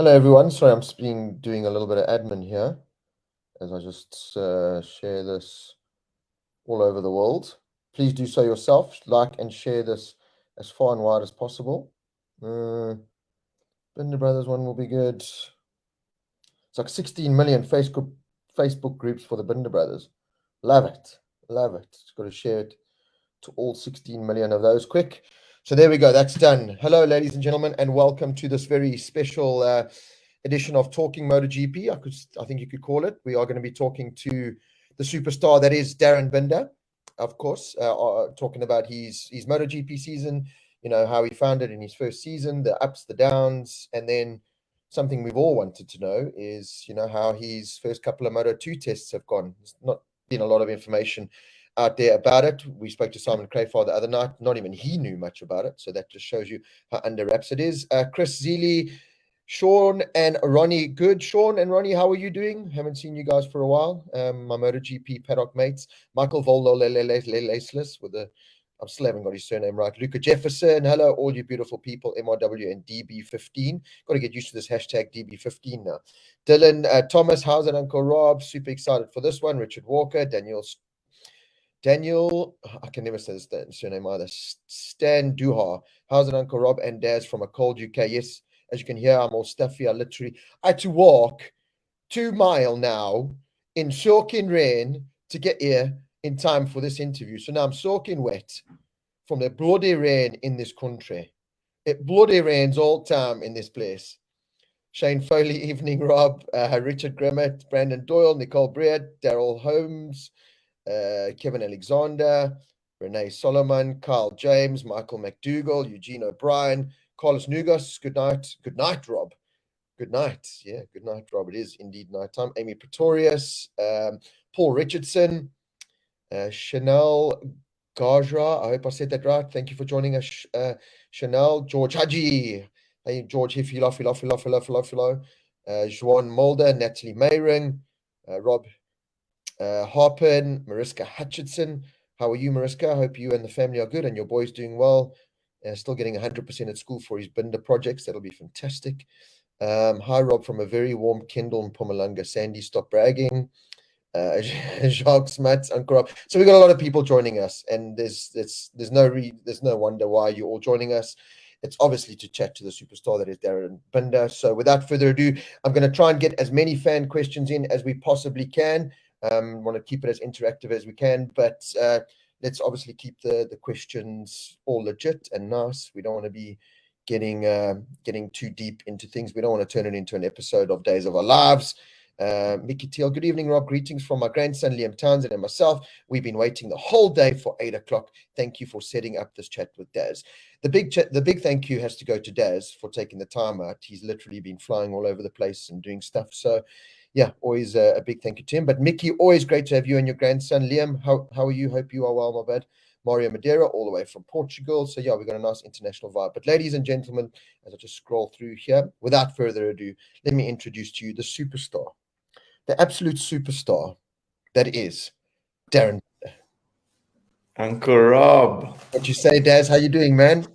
Hello, everyone. Sorry, I'm just doing a little bit of admin here as I just share this all over the world. Please do so yourself. Like and share this as far and wide as possible. Binder Brothers one will be good. It's like 16 million Facebook groups for the Binder Brothers. Love it. Love it. Just got to share it to all 16 million of those quick. So there we go. That's done. Hello, ladies and gentlemen, and welcome to this very special edition of Talking MotoGP. I think you could call it. We are going to be talking to the superstar that is Darryn Binder, of course, talking about his MotoGP season, how he found it in his first season, the ups, the downs, and then something we've all wanted to know is, how his first couple of Moto2 tests have gone. There's not been a lot of information out there about it. We spoke to Simon Crayfar the other night. Not even he knew much about it. So that just shows you how under wraps it is. Chris Zeely, Sean and Ronnie. Good. Sean and Ronnie, how are you doing? Haven't seen you guys for a while. My MotoGP paddock mates. Michael Voldo with I still haven't got his surname right. Luca Jefferson. Hello, all you beautiful people. MRW and DB15. Got to get used to this hashtag DB15 now. Dylan Thomas, how's it, Uncle Rob? Super excited for this one. Richard Walker, Daniel, I can never say the surname either. Stan Duha. How's it, Uncle Rob and Daz from a cold UK? Yes, as you can hear, I'm all stuffy. I had to walk 2 miles now in soaking rain to get here in time for this interview. So now I'm soaking wet from the bloody rain in this country. It bloody rains all time in this place. Shane Foley, evening, Rob. Richard Grimmett, Brandon Doyle, Nicole Bread, Daryl Holmes, Kevin Alexander, Renee Solomon, Carl James, Michael McDougall, Eugene O'Brien, Carlos Nugas. Good night, Rob. Good night. Yeah, good night, Rob. It is indeed nighttime. Amy Pretorius, Paul Richardson, Chanel Gajra. I hope I said that right. Thank you for joining us, Chanel. George Haji. Hey, George, hello. Juan Mulder, Natalie Mayring, Rob Harpen, Mariska Hutchinson. How are you, Mariska? I hope you and the family are good and your boy's doing well. Still getting 100% at school for his Binder projects. That'll be fantastic. Hi, Rob, from a very warm Kendall and Pomalunga. Sandy, stop bragging. Jacques Smuts, Uncle Rob. So we've got a lot of people joining us, and there's no wonder why you're all joining us. It's obviously to chat to the superstar that is Darryn Binder. So without further ado, I'm going to try and get as many fan questions in as we possibly can. Want to keep it as interactive as we can, but let's obviously keep the questions all legit and nice. We don't want to be getting too deep into things. We don't want to turn it into an episode of Days of Our Lives. Mickey Teal, good evening, Rob. Greetings from my grandson, Liam Townsend, and myself. We've been waiting the whole day for 8 o'clock. Thank you for setting up this chat with Daz. The big thank you has to go to Daz for taking the time out. He's literally been flying all over the place and doing stuff. So, yeah, always a big thank you to him. But Mickey, always great to have you and your grandson. Liam, how are you? Hope you are well, my bad. Mario Madeira, all the way from Portugal. So, yeah, we've got a nice international vibe. But ladies and gentlemen, as I just scroll through here, without further ado, let me introduce to you the superstar. The absolute superstar that is Darryn. Uncle Rob. What you say, Daz? How you doing, man?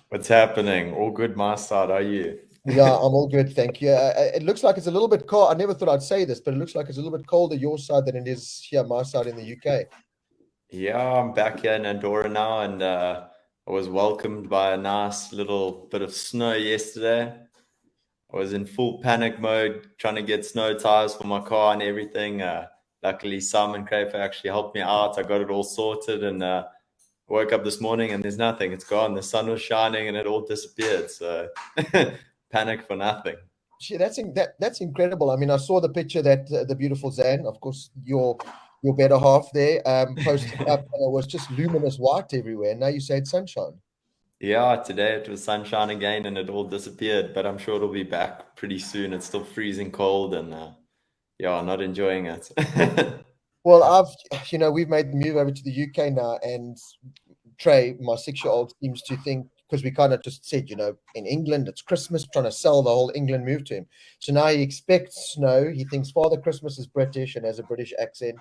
What's happening? All good, my side. How are you? Yeah, I'm all good, thank you. It looks like it's a little bit cold. I never thought I'd say this, but it looks like it's a little bit colder your side than it is here, my side in the UK. Yeah, I'm back here in Andorra now, and I was welcomed by a nice little bit of snow yesterday. I was in full panic mode, trying to get snow tires for my car and everything. Luckily, Simon Crayfar actually helped me out. I got it all sorted, and woke up this morning and there's nothing. It's gone. The sun was shining and it all disappeared. So panic for nothing. Gee, that's incredible. I mean, I saw the picture that the beautiful Zan, of course, your better half there, posted up, and it was just luminous white everywhere. Now you say it's sunshine. Yeah, today it was sunshine again and it all disappeared, but I'm sure it'll be back pretty soon. It's still freezing cold and yeah, not enjoying it. Well, we've made the move over to the UK now, and Trey, my 6-year-old, seems to think, because we kind of just said, in England, it's Christmas, trying to sell the whole England move to him. So now he expects snow. He thinks Father Christmas is British and has a British accent.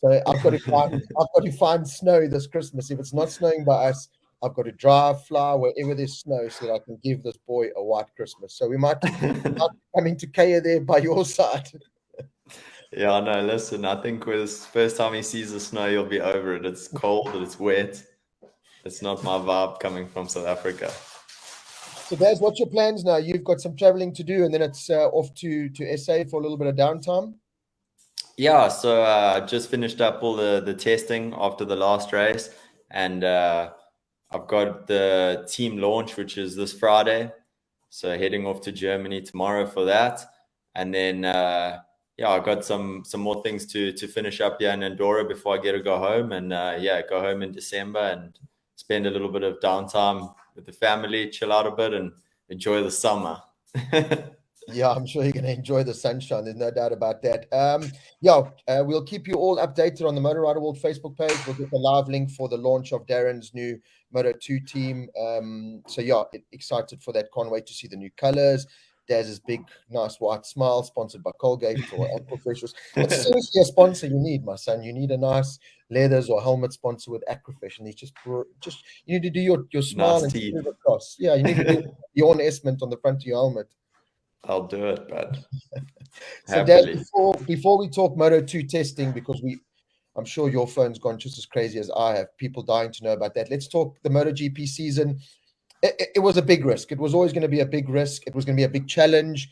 So I've got to find snow this Christmas. If it's not snowing by us, I've got to drive, fly wherever there's snow so that I can give this boy a white Christmas. So we might come into Kaya there by your side. Yeah, no, listen, I think with this first time he sees the snow, he'll be over it. It's cold and it's wet. It's not my vibe coming from South Africa. So, Daz, what's your plans now? You've got some traveling to do, and then it's off to SA for a little bit of downtime. Yeah, so I just finished up all the testing after the last race, and I've got the team launch, which is this Friday. So heading off to Germany tomorrow for that, and then yeah, I've got some more things to finish up here in Andorra before I get to go home, and yeah, go home in December and spend a little bit of downtime with the family, chill out a bit, and enjoy the summer. Yeah, I'm sure you're going to enjoy the sunshine. There's no doubt about that. Yeah, we'll keep you all updated on the Motor Rider World Facebook page. We'll get the live link for the launch of Darren's new Moto2 team. So yeah, excited for that. Can't wait to see the new colors. Daz's big, nice white smile, sponsored by Colgate or Aquafresh. It's seriously a sponsor you need, my son. You need a nice leathers or helmet sponsor with Aquafresh, and it's just you need to do your smile Nice and teeth. screw across. Yeah, you need to do your own estimate on the front of your helmet. I'll do it, but so, Dad, happily. before we talk Moto2 testing, because I'm sure your phone's gone just as crazy as I have, people dying to know about that. Let's talk the MotoGP season. It was a big risk. It was always going to be a big risk. It was going to be a big challenge.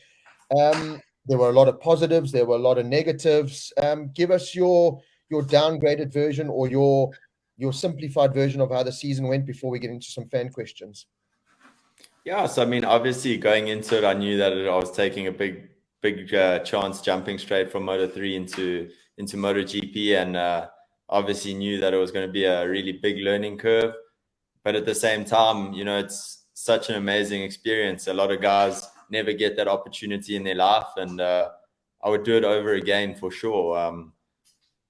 There were a lot of positives. There were a lot of negatives. Give us your downgraded version or your simplified version of how the season went before we get into some fan questions. Yeah, so I mean, obviously going into it, I knew that I was taking a big chance jumping straight from Moto3 into MotoGP, and obviously knew that it was going to be a really big learning curve. But at the same time, you know, it's such an amazing experience. A lot of guys never get that opportunity in their life, and I would do it over again for sure.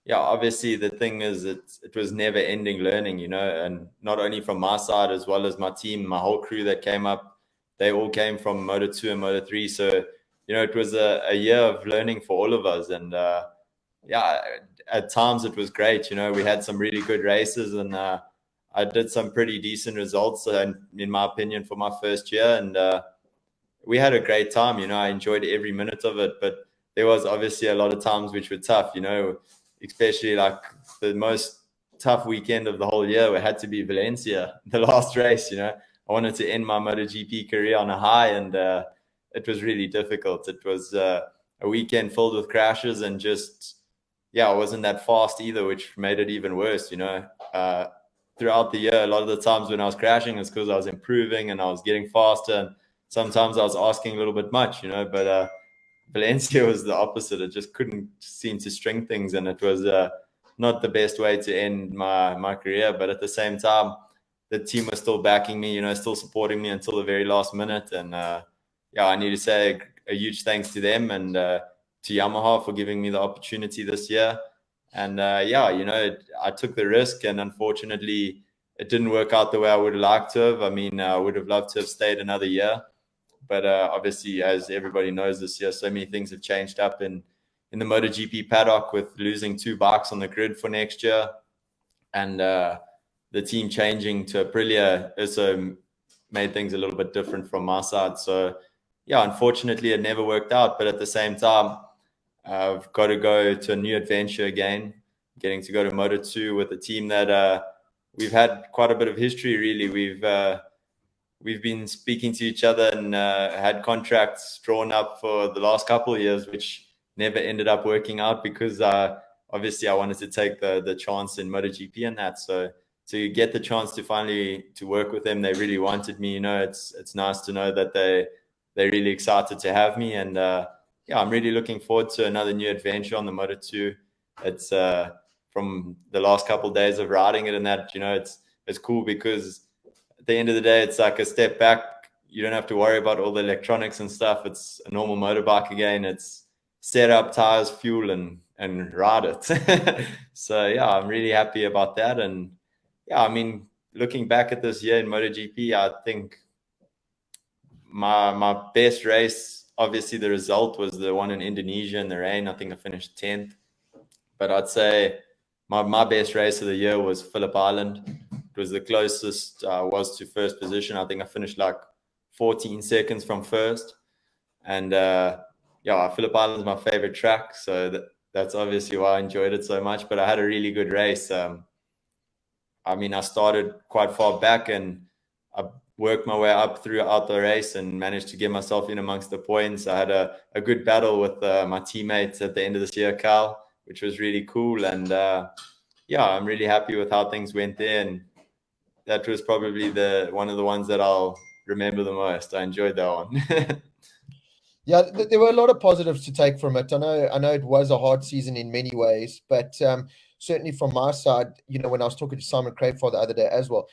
Yeah, obviously the thing is it was never ending learning, you know, and not only from my side as well as my team, my whole crew that came up, they all came from Moto2 and Moto3. So, you know, it was a year of learning for all of us. And yeah, at times it was great. You know, we had some really good races, and I did some pretty decent results, in my opinion, for my first year. And we had a great time. You know, I enjoyed every minute of it, but there was obviously a lot of times which were tough, you know, especially like the most tough weekend of the whole year. It had to be Valencia, the last race. You know, I wanted to end my MotoGP career on a high, and it was really difficult. It was a weekend filled with crashes, and just, yeah, it wasn't that fast either, which made it even worse. You know, throughout the year, a lot of the times when I was crashing, it's because I was improving and I was getting faster, and sometimes I was asking a little bit much, you know, but Valencia was the opposite. It just couldn't seem to string things, and it was not the best way to end my career. But at the same time, the team was still backing me, you know, still supporting me until the very last minute. And yeah, I need to say a huge thanks to them and to Yamaha for giving me the opportunity this year. And yeah, you know, I took the risk, and unfortunately, it didn't work out the way I would have liked to have. I mean, I would have loved to have stayed another year. But obviously, as everybody knows this year, so many things have changed up in the MotoGP paddock, with losing 2 bikes on the grid for next year, and the team changing to Aprilia also made things a little bit different from my side. So yeah, unfortunately, it never worked out. But at the same time, I've got to go to a new adventure again, getting to go to Moto2 with a team that we've had quite a bit of history, really. We've been speaking to each other and had contracts drawn up for the last couple of years, which never ended up working out because obviously I wanted to take the chance in MotoGP and that. So to get the chance to finally to work with them, they really wanted me. You know, it's nice to know that they're really excited to have me. And yeah, I'm really looking forward to another new adventure on the Moto2. It's from the last couple of days of riding it and that, you know, it's cool because at the end of the day, it's like a step back. You don't have to worry about all the electronics and stuff. It's a normal motorbike again. It's set up, tires, fuel, and ride it. So yeah, I'm really happy about that. And yeah, I mean, looking back at this year in MotoGP, I think my best race, obviously the result was the one in Indonesia in the rain. I think I finished 10th. But I'd say my best race of the year was Phillip Island. It was the closest I was to first position. I think I finished like 14 seconds from first. And Phillip Island's my favorite track, so that's obviously why I enjoyed it so much. But I had a really good race. I started quite far back, and I worked my way up throughout the race and managed to get myself in amongst the points. I had a good battle with my teammates at the end of this year, Cal, which was really cool. And I'm really happy with how things went there. And that was probably one of the ones that I'll remember the most. I enjoyed that one. Yeah, there were a lot of positives to take from it. I know it was a hard season in many ways, but certainly from my side, when I was talking to Simon Crayford the other day as well,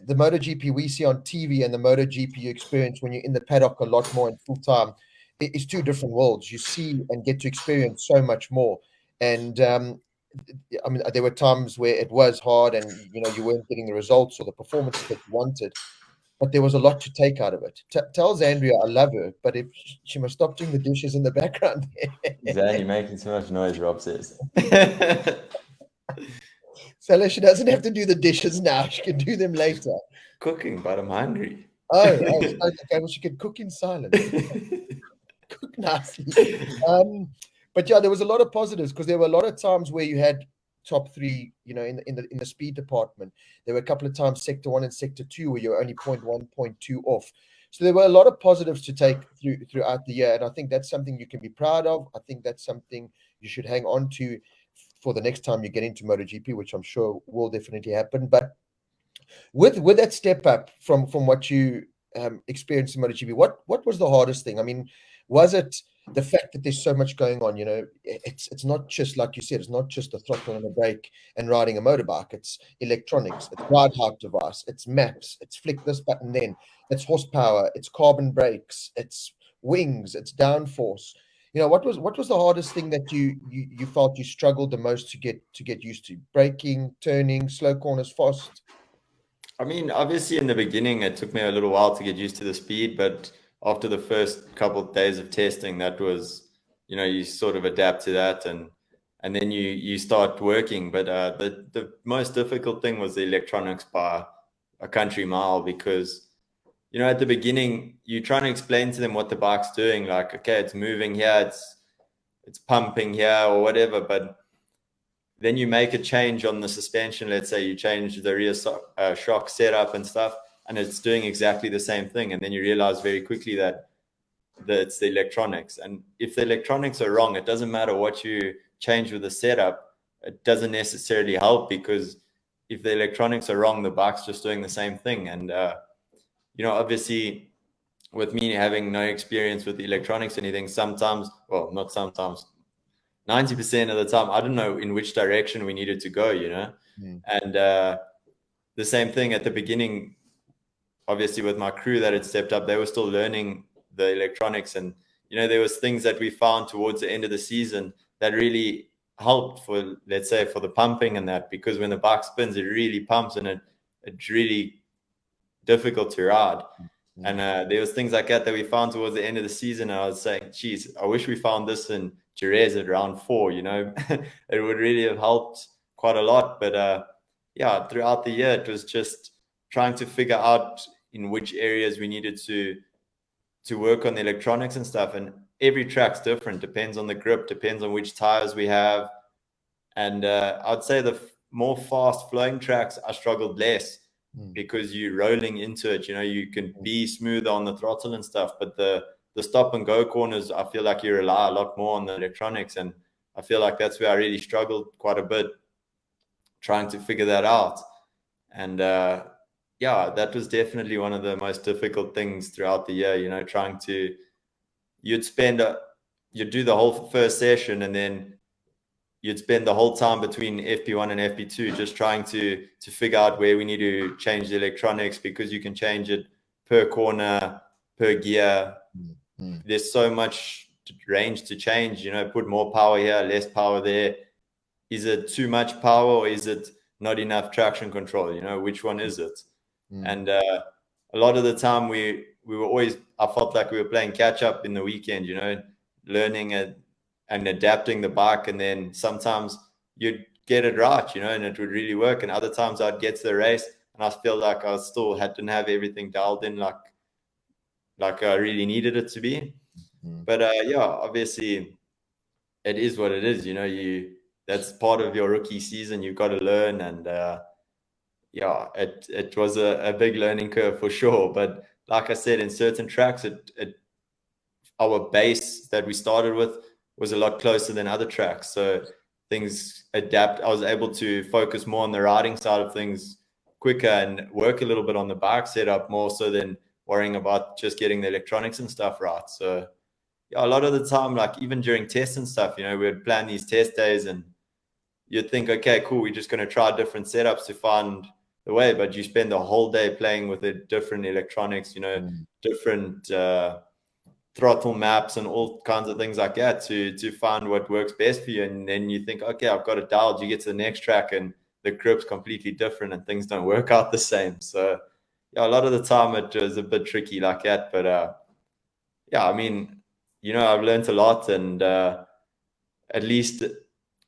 the MotoGP we see on TV and the MotoGP you experience when you're in the paddock a lot more in full time is two different worlds. You see and get to experience so much more. And there were times where it was hard and you weren't getting the results or the performances that you wanted, but there was a lot to take out of it. Tells Andrea I love her, but if she must stop doing the dishes in the background. Zan, you're making too much noise, Rob says. So she doesn't have to do the dishes now. She can do them later. Cooking, but I'm hungry. Okay. Well, she can cook in silence. Cook nicely. But yeah, there was a lot of positives because there were a lot of times where you had top three, in the speed department. There were a couple of times sector 1 and sector 2 where you're only 0.1, 0.2 off. So there were a lot of positives to take throughout the year, and I think that's something you can be proud of. I think that's something you should hang on to for the next time you get into MotoGP, which I'm sure will definitely happen. But with that step up from what you experienced in MotoGP, what was the hardest thing? I mean, was it the fact that there's so much going on? It's not just, like you said, it's not just a throttle and a brake and riding a motorbike. It's electronics, it's ride height device, it's maps, it's flick this button then, it's horsepower, it's carbon brakes, it's wings, it's downforce. What was the hardest thing that you felt you struggled the most to get used to? Braking, turning, slow corners, fast? I mean, obviously in the beginning, it took me a little while to get used to the speed, but after the first couple of days of testing, that was, you sort of adapt to that, and then you start working. But the most difficult thing was the electronics by a country mile, because at the beginning, you're trying to explain to them what the bike's doing, like, okay, it's moving here, it's pumping here or whatever, but then you make a change on the suspension. Let's say you change the rear shock setup and stuff, and it's doing exactly the same thing. And then you realize very quickly that it's the electronics. And if the electronics are wrong, it doesn't matter what you change with the setup. It doesn't necessarily help, because if the electronics are wrong, the bike's just doing the same thing. And, obviously with me having no experience with the electronics or anything, not sometimes, 90% of the time, I don't know in which direction we needed to go, And the same thing at the beginning, obviously with my crew that had stepped up, they were still learning the electronics. And, there was things that we found towards the end of the season that really helped for, let's say, for the pumping and that, because when the bike spins, it really pumps and it's really difficult to ride. And there was things like that we found towards the end of the season. And I was saying, geez, I wish we found this in Jerez at round 4, it would really have helped quite a lot. But throughout the year, it was just trying to figure out in which areas we needed to work on the electronics and stuff. And every track's different, depends on the grip, depends on which tires we have. And I'd say the more fast flowing tracks, I struggled less, because you're rolling into it. You can be smoother on the throttle and stuff, but the stop and go corners, I feel like you rely a lot more on the electronics, and I feel like that's where I really struggled quite a bit, trying to figure that out. And that was definitely one of the most difficult things throughout the year. You'd do the whole first session, and then you'd spend the whole time between FP1 and FP2 just trying to figure out where we need to change the electronics, because you can change it per corner, per gear. There's so much range to change, put more power here, less power there. Is it too much power, or is it not enough traction control? Which one is it? And a lot of the time we were always, I felt like we were playing catch up in the weekend, learning and adapting the bike. And then sometimes you'd get it right, and it would really work. And other times I'd get to the race and and I feel like I still didn't have everything dialed in like I really needed it to be. But yeah, obviously it is what it is. That's part of your rookie season. You've got to learn, and yeah, it was a big learning curve for sure. But like I said, in certain tracks, our base that we started with was a lot closer than other tracks. So things adapt. I was able to focus more on the riding side of things quicker and work a little bit on the bike setup more so than worrying about just getting the electronics and stuff right. So yeah, a lot of the time, like even during tests and stuff, we would plan these test days and you'd think, okay, cool, we're just going to try different setups to find the way. But you spend the whole day playing with the different electronics, different throttle maps and all kinds of things like that to find what works best for you. And then you think, okay, I've got it dialed. You get to the next track and the grip's completely different and things don't work out the same. So yeah, a lot of the time it was a bit tricky like that. But yeah, I mean, I've learned a lot, and at least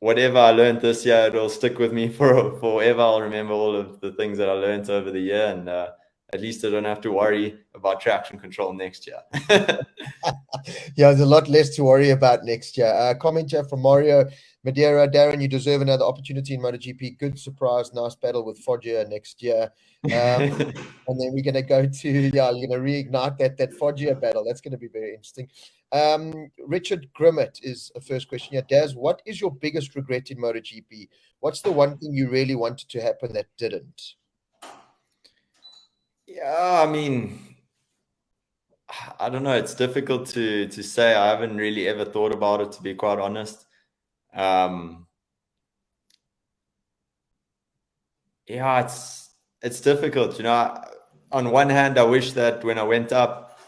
whatever I learned this year, it'll stick with me forever. I'll remember all of the things that I learned over the year, and at least I don't have to worry about traction control next year. Yeah, there's a lot less to worry about next year. Comment here from Mario Madeira. Darryn, you deserve another opportunity in MotoGP. Good surprise, nice battle with Foggia next year. And then we're going to go to, yeah, you're going to reignite that Foggia battle. That's going to be very interesting. Richard Grimmett is a first question here. Daz, what is your biggest regret in MotoGP? What's the one thing you really wanted to happen that didn't? Yeah, I mean, I don't know. It's difficult to say. I haven't really ever thought about it, to be quite honest. Yeah, it's difficult. On one hand, I wish that when I went up,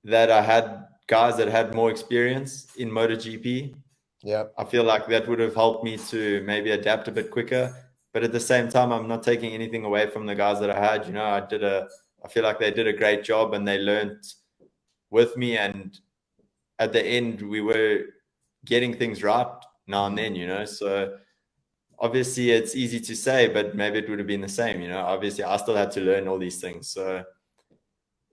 that I had guys that had more experience in MotoGP. Yeah, I feel like that would have helped me to maybe adapt a bit quicker. But at the same time, I'm not taking anything away from the guys that I had. I feel like they did a great job and they learned with me. And at the end, we were getting things right now and then. So obviously it's easy to say, but maybe it would have been the same. Obviously I still had to learn all these things. So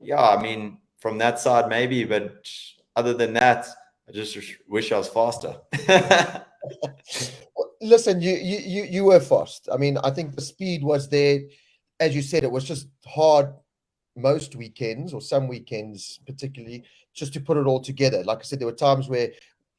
yeah, I mean, from that side, maybe, but other than that, I just wish I was faster. Listen, you were fast. I mean, I think the speed was there. As you said, it was just hard most weekends, or some weekends particularly, just to put it all together. Like I said, there were times where,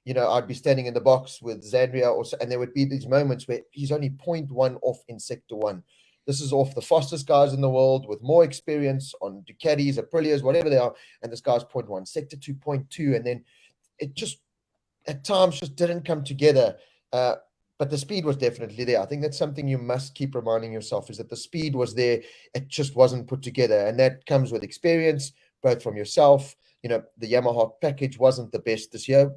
I'd be standing in the box with Zandria, and there would be these moments where he's only 0.1 off in sector one. This is off the fastest guys in the world with more experience on Ducatis, Aprilias, whatever they are, and this guy's 0.1, sector 2.2, and then it just at times just didn't come together. But the speed was definitely there. I think that's something you must keep reminding yourself, is that the speed was there. It just wasn't put together. And that comes with experience, both from yourself. The Yamaha package wasn't the best this year.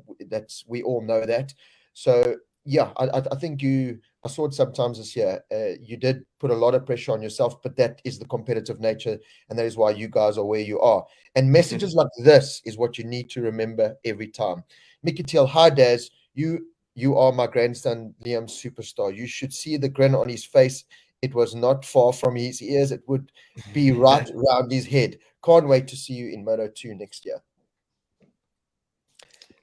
We all know that. So yeah, I think I saw it sometimes this year. You did put a lot of pressure on yourself, but that is the competitive nature. And that is why you guys are where you are. And messages like this is what you need to remember every time. Mickey Teal, hi Daz, you are my grandson Liam's superstar. You should see the grin on his face. It was not far from his ears. It would be right around his head. Can't wait to see you in Moto 2 next year.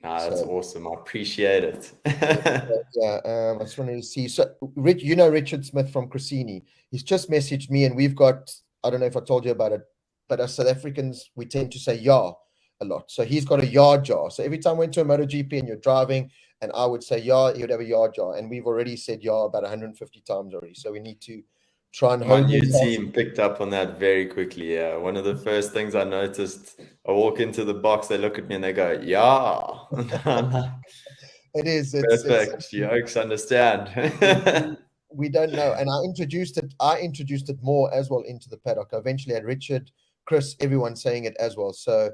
That's awesome. I appreciate it. I just wanted to see. So, Richard Smith from Cressini. He's just messaged me, and we've got, I don't know if I told you about it, but as South Africans, we tend to say "ya" a lot. So he's got a "ya" jar. So every time we went to a MotoGP and you're driving, and I would say "ya," he would have a "ya" jar. And we've already said "ya" about 150 times already. So we need to try and my new team picked up on that very quickly. Yeah, one of the first things I noticed, I walk into the box, they look at me and they go, "Yeah." It is. Perfect. Yokes, understand. We don't know. And I introduced it more as well into the paddock. I eventually had Richard, Chris, everyone saying it as well. So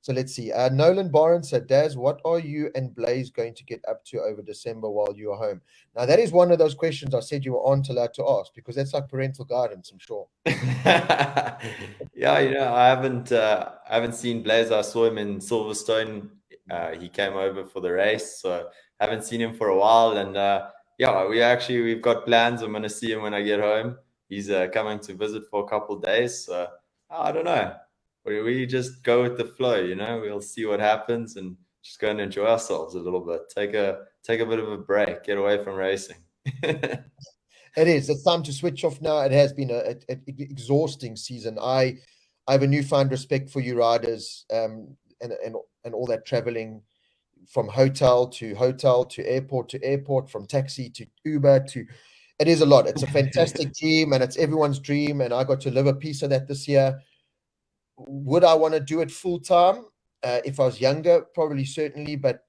let's see. Nolan Barron said, Daz, what are you and Blaze going to get up to over December while you are home? Now, that is one of those questions I said you aren't allowed to ask, because that's like parental guidance, I'm sure. Yeah, I haven't seen Blaze. I saw him in Silverstone. He came over for the race, so haven't seen him for a while. And yeah, we've got plans. I'm going to see him when I get home. he's coming to visit for a couple of days. So I don't know. We just go with the flow, you know. We'll see what happens and just go and enjoy ourselves a little bit. Take a bit of a break, get away from racing. It is. It's time to switch off now. It has been a exhausting season. I have a newfound respect for you riders, and all that traveling from hotel to airport, from taxi to Uber to. It is a lot. It's a fantastic dream, and it's everyone's dream. And I got to live a piece of that this year. Would I want to do it full time? If I was younger, probably, certainly, but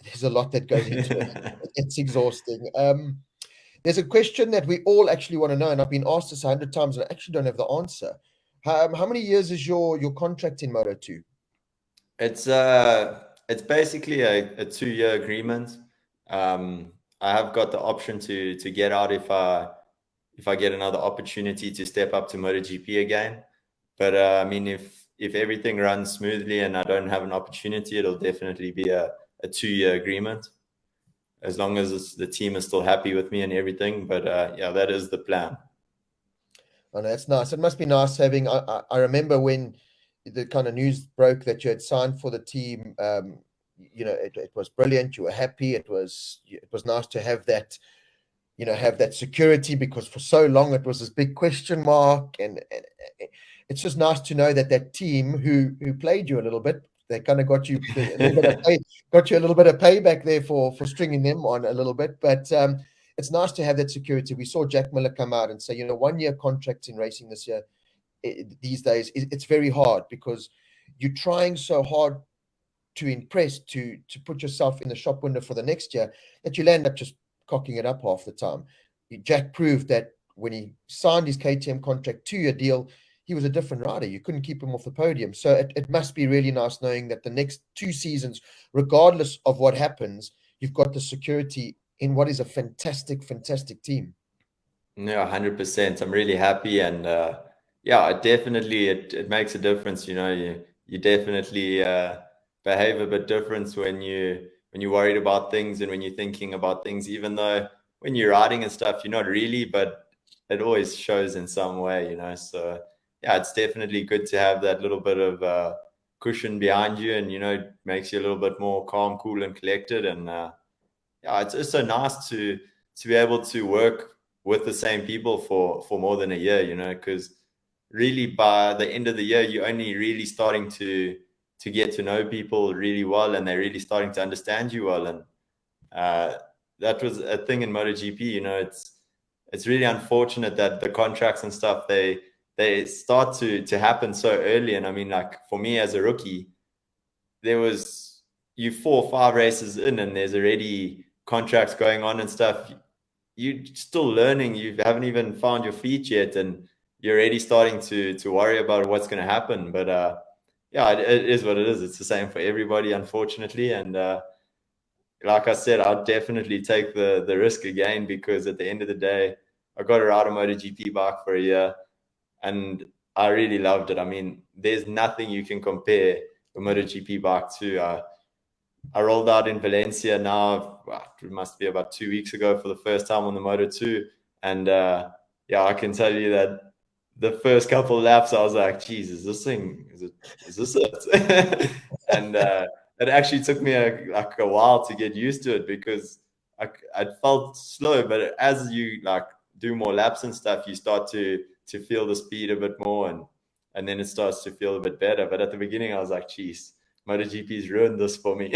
there's a lot that goes into it. It's exhausting. There's a question that we all actually want to know, and I've been asked this 100 times, and I actually don't have the answer. How many years is your contract in Moto2? It's basically a 2-year agreement. I have got the option to get out if I get another opportunity to step up to MotoGP again. But I mean, if everything runs smoothly and I don't have an opportunity, it'll definitely be a 2-year agreement, as long as the team is still happy with me and everything. But yeah, that is the plan. Oh, no, that's nice. It must be nice having. I remember when the kind of news broke that you had signed for the team. It was brilliant. You were happy. It was nice to have that. Have that security, because for so long it was this big question mark, and it's just nice to know that team who played you a little bit, they kind of got you a little bit of a little bit of payback there for stringing them on a little bit. But it's nice to have that security. We saw Jack Miller come out and say, 1-year contracts in racing this year, these days, it's very hard, because you're trying so hard to impress, to put yourself in the shop window for the next year, that you'll end up just cocking it up half the time. Jack proved that when he signed his KTM contract 2-year deal, he was a different rider. You couldn't keep him off the podium. So it must be really nice knowing that the next 2 seasons, regardless of what happens, you've got the security in what is a fantastic, fantastic team. No, 100%. I'm really happy, and yeah, it makes a difference. You definitely behave a bit different when you're worried about things and when you're thinking about things, even though when you're riding and stuff, you're not really, but it always shows in some way, So yeah, it's definitely good to have that little bit of cushion behind you, and it makes you a little bit more calm, cool, and collected. And yeah, it's also nice to be able to work with the same people for more than a year, because really by the end of the year, you're only really starting to get to know people really well, and they're really starting to understand you well. And that was a thing in MotoGP. It's really unfortunate that the contracts and stuff, they start to happen so early. And I mean, like, for me as a rookie, there was 4 or 5 races in, and there's already contracts going on and stuff. You're still learning. You haven't even found your feet yet, and you're already starting to worry about what's going to happen. But yeah, it is what it is. It's the same for everybody, unfortunately. And like I said, I'll definitely take the risk again, because at the end of the day, I got to ride a MotoGP bike for a year, and I really loved it. I mean, there's nothing you can compare a MotoGP bike to. I rolled out in Valencia now, it must be about 2 weeks ago, for the first time on the Moto2. And yeah, I can tell you that the first couple of laps, I was like, geez, is this it? And it actually took me a while to get used to it, because I felt slow. But as you do more laps and stuff, you start to feel the speed a bit more, and then it starts to feel a bit better. But at the beginning, I was like, geez, MotoGP's ruined this for me.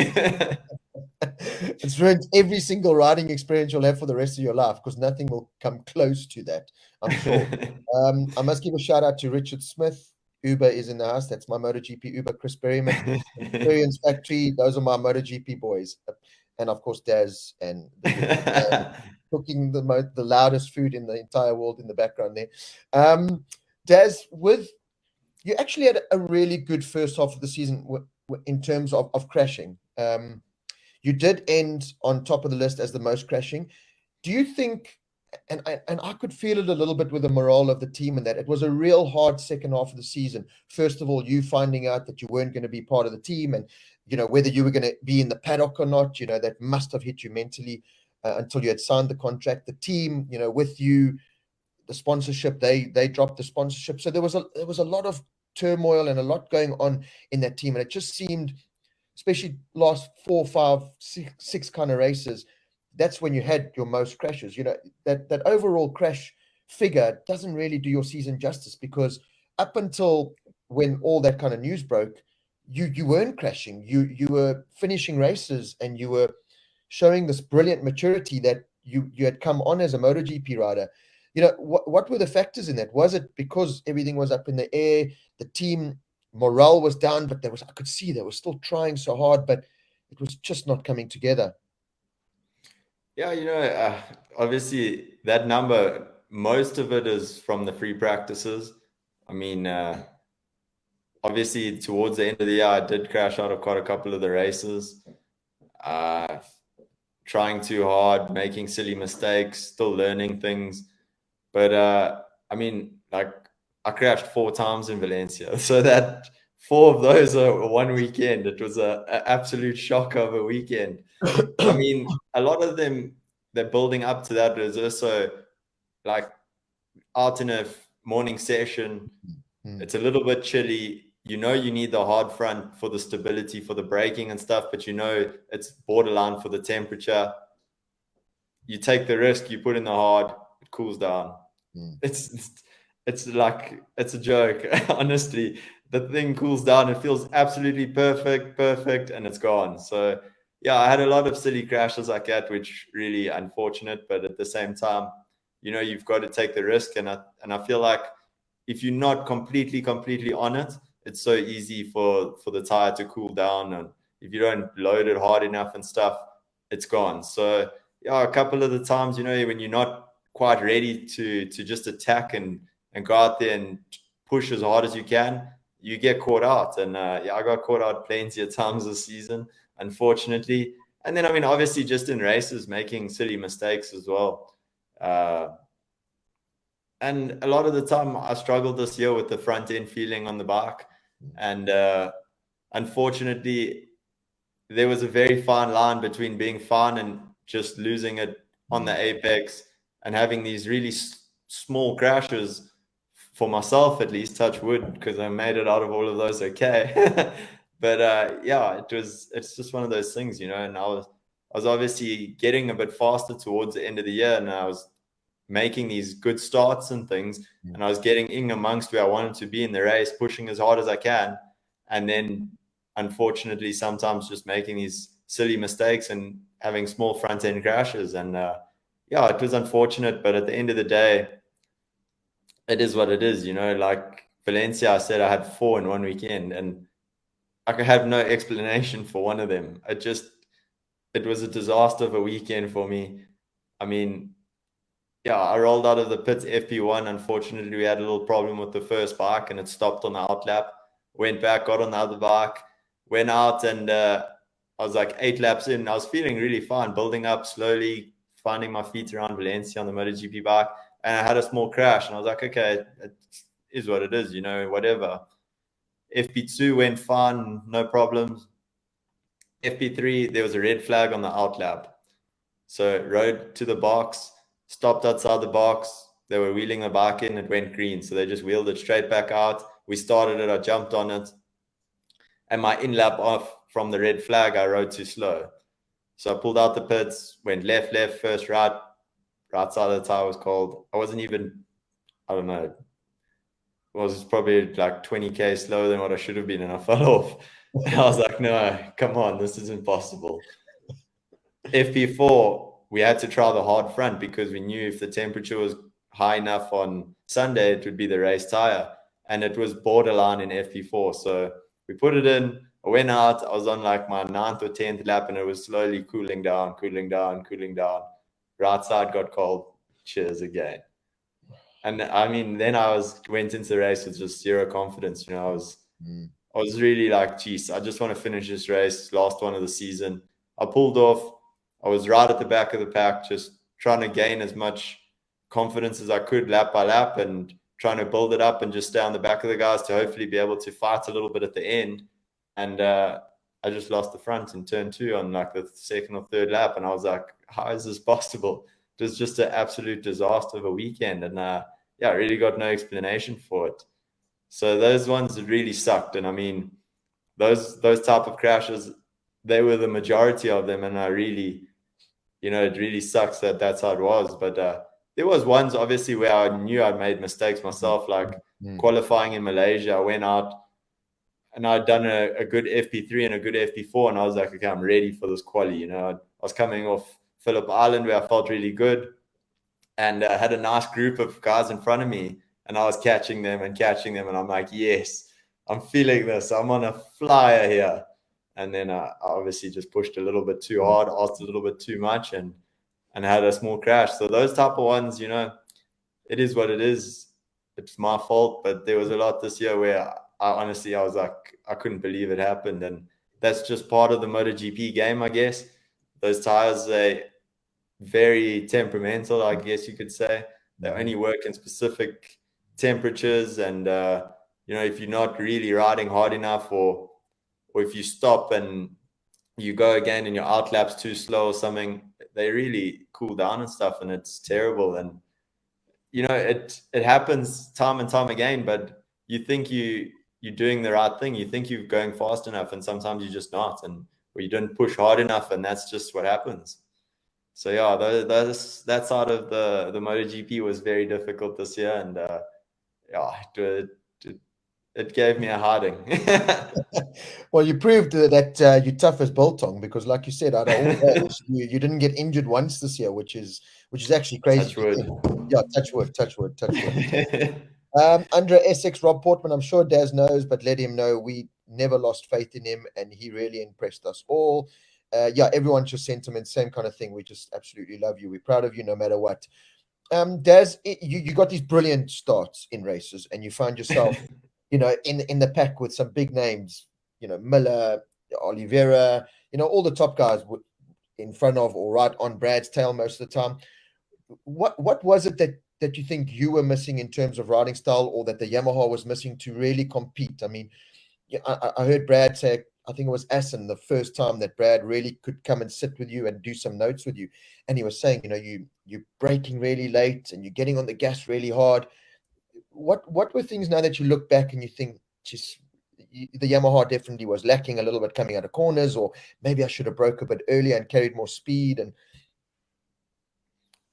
It's ruined every single riding experience you'll have for the rest of your life, because nothing will come close to that, I'm sure. I must give a shout out to Richard Smith. Uber is in the house. That's my MotoGP Uber. Chris Berryman, Experience Factory. Those are my MotoGP boys. And of course, Daz and cooking the loudest food in the entire world in the background there. Daz, you actually had a really good first half of the season in terms of crashing. You did end on top of the list as the most crashing. Do you think, and I could feel it a little bit with the morale of the team, and that it was a real hard second half of the season. First of all, you finding out that you weren't going to be part of the team, and whether you were going to be in the paddock or not, that must have hit you mentally until you had signed the contract. The team, with you, the sponsorship. They dropped the sponsorship. So there was a lot of turmoil and a lot going on in that team. And it just seemed, especially last 4, 5, 6 kind of races, that's when you had your most crashes. That overall crash figure doesn't really do your season justice, because up until when all that kind of news broke, you weren't crashing. You were finishing races, and you were showing this brilliant maturity that you had come on as a MotoGP rider. What were the factors in that? Was it because everything was up in the air, the team morale was down, but I could see they were still trying so hard, but it was just not coming together? Yeah, obviously that number, most of it is from the free practices. I mean, obviously towards the end of the year, I did crash out of quite a couple of the races. Trying too hard, making silly mistakes, still learning things. But I mean, like, I crashed 4 times in Valencia, so that 4 of those are one weekend. It was an absolute shock of a weekend. I mean, a lot of them, they're building up to that. There's also, like, out in a morning session, it's a little bit chilly. You need the hard front for the stability, for the braking and stuff, but it's borderline for the temperature. You take the risk, you put in the hard, it cools down. It's like, it's a joke. Honestly, the thing cools down, it feels absolutely perfect, and it's gone. So yeah, I had a lot of silly crashes like that, which really unfortunate, but at the same time, you've got to take the risk. And I feel like if you're not completely on it, it's so easy for the tire to cool down, and if you don't load it hard enough and stuff, it's gone. So yeah, a couple of the times, when you're not quite ready to just attack and go out there and push as hard as you can, you get caught out. And yeah, I got caught out plenty of times this season, unfortunately. And then, I mean, obviously just in races, making silly mistakes as well. And a lot of the time I struggled this year with the front end feeling on the bike. And unfortunately, there was a very fine line between being fine and just losing it on the apex, and having these really small crashes, for myself at least, touch wood, because I made it out of all of those okay. But yeah, it's just one of those things, and I was obviously getting a bit faster towards the end of the year, and I was making these good starts and things, and I was getting in amongst where I wanted to be in the race, pushing as hard as I can, and then unfortunately sometimes just making these silly mistakes and having small front end crashes. And yeah, it was unfortunate, but at the end of the day, it is what it is. Like Valencia, I said I had 4 in one weekend, and I could have no explanation for one of them. It was a disaster of a weekend for me. I mean, yeah, I rolled out of the pits FP1. Unfortunately, we had a little problem with the first bike, and it stopped on the outlap. Went back, got on the other bike, went out, and I was like 8 laps in. I was feeling really fine, building up slowly, finding my feet around Valencia on the MotoGP bike, and I had a small crash, and I was like, okay, it is what it is, whatever. FP2 went fine, no problems. FP3, there was a red flag on the outlap. So rode to the box, stopped outside the box. They were wheeling the bike in, it went green. So they just wheeled it straight back out. We started it, I jumped on it. And my in-lap off from the red flag, I rode too slow. So I pulled out the pits, went left, first right side of the tire was cold. I wasn't even, I don't know, it was probably like 20k slower than what I should have been, and I fell off. And I was like, no, come on, this is impossible. FP4, we had to try the hard front, because we knew if the temperature was high enough on Sunday, it would be the race tire. And it was borderline in FP4. So we put it in, I went out, I was on like my 9th or 10th lap, and it was slowly cooling down. Right side got cold. Cheers again. And I mean, then I went into the race with just zero confidence. I was really like, geez, I just want to finish this race, last one of the season. I pulled off. I was right at the back of the pack, just trying to gain as much confidence as I could lap by lap, and trying to build it up and just stay on the back of the guys to hopefully be able to fight a little bit at the end. And I just lost the front in turn 2 on like the 2nd or 3rd lap. And I was like, how is this possible? It was just an absolute disaster of a weekend. And yeah, I really got no explanation for it. So those ones that really sucked. And I mean, those type of crashes, they were the majority of them. And I really, it really sucks that that's how it was. But there was ones obviously where I knew I'd made mistakes myself, like qualifying in Malaysia. I went out and I'd done a good FP3 and a good FP4, and I was like, okay, I'm ready for this quali. I was coming off Phillip Island where I felt really good, and had a nice group of guys in front of me, and I was catching them, and I'm like, yes, I'm feeling this. I'm on a flyer here. And then I obviously just pushed a little bit too hard, asked a little bit too much, and had a small crash. So those type of ones, it is what it is. It's my fault, but there was a lot this year where I was like, I couldn't believe it happened. And that's just part of the MotoGP game, I guess. Those tires, they very temperamental, I guess you could say. They only work in specific temperatures, and if you're not really riding hard enough, or if you stop and you go again and your outlap's too slow or something, they really cool down and stuff, and it's terrible. And it happens time and time again, but you think you're doing the right thing, you think you're going fast enough, and sometimes you're just not, or you don't push hard enough, and that's just what happens. So yeah, that side of the MotoGP was very difficult this year, and it gave me a hiding. Well, you proved that you're tough as biltong, because, like you said, out of all that, you didn't get injured once this year, which is actually crazy. Touch wood. Yeah, touch wood. Under Essex, Rob Portman, I'm sure Daz knows, but let him know we never lost faith in him, and he really impressed us all. Everyone's your sentiment, same kind of thing. We just absolutely love you. We're proud of you no matter what. Daz, you got these brilliant starts in races, and you find yourself, in the pack with some big names, Miller, Oliveira, all the top guys in front of or right on Brad's tail most of the time. What was it that you think you were missing in terms of riding style, or that the Yamaha was missing to really compete? I mean, I heard Brad say, I think it was Assen, the first time that Brad really could come and sit with you and do some notes with you. And he was saying, you're braking really late and you're getting on the gas really hard. What were things now that you look back and you think, just the Yamaha definitely was lacking a little bit coming out of corners, or maybe I should have broke a bit earlier and carried more speed? And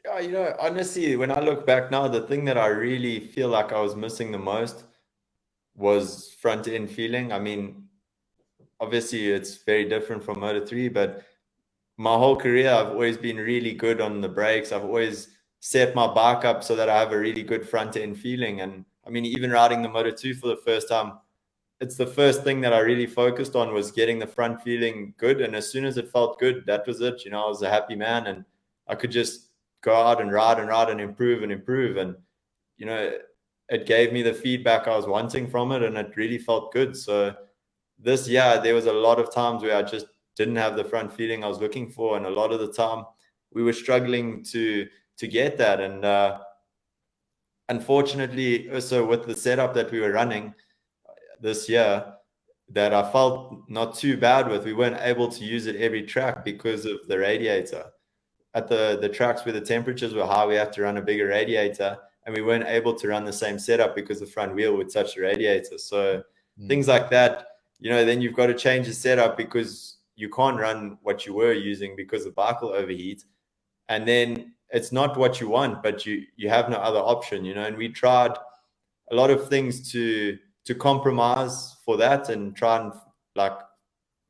yeah, honestly, when I look back now, the thing that I really feel like I was missing the most was front end feeling. I mean, obviously it's very different from Moto3, but my whole career I've always been really good on the brakes. I've always set my bike up so that I have a really good front end feeling. And I mean, even riding the Moto2 for the first time, it's the first thing that I really focused on, was getting the front feeling good. And as soon as it felt good, that was it. I was a happy man, and I could just go out and ride and improve. And it gave me the feedback I was wanting from it, and it really felt good. So this year there was a lot of times where I just didn't have the front feeling I was looking for, and a lot of the time we were struggling to get that. And unfortunately, also with the setup that we were running this year, that I felt not too bad with, we weren't able to use it every track because of the radiator. At the tracks where the temperatures were high, we had to run a bigger radiator, and we weren't able to run the same setup because the front wheel would touch the radiator. So things like that, then you've got to change the setup because you can't run what you were using because the bike will overheat. And then it's not what you want, but you have no other option, and we tried a lot of things to compromise for that, and try and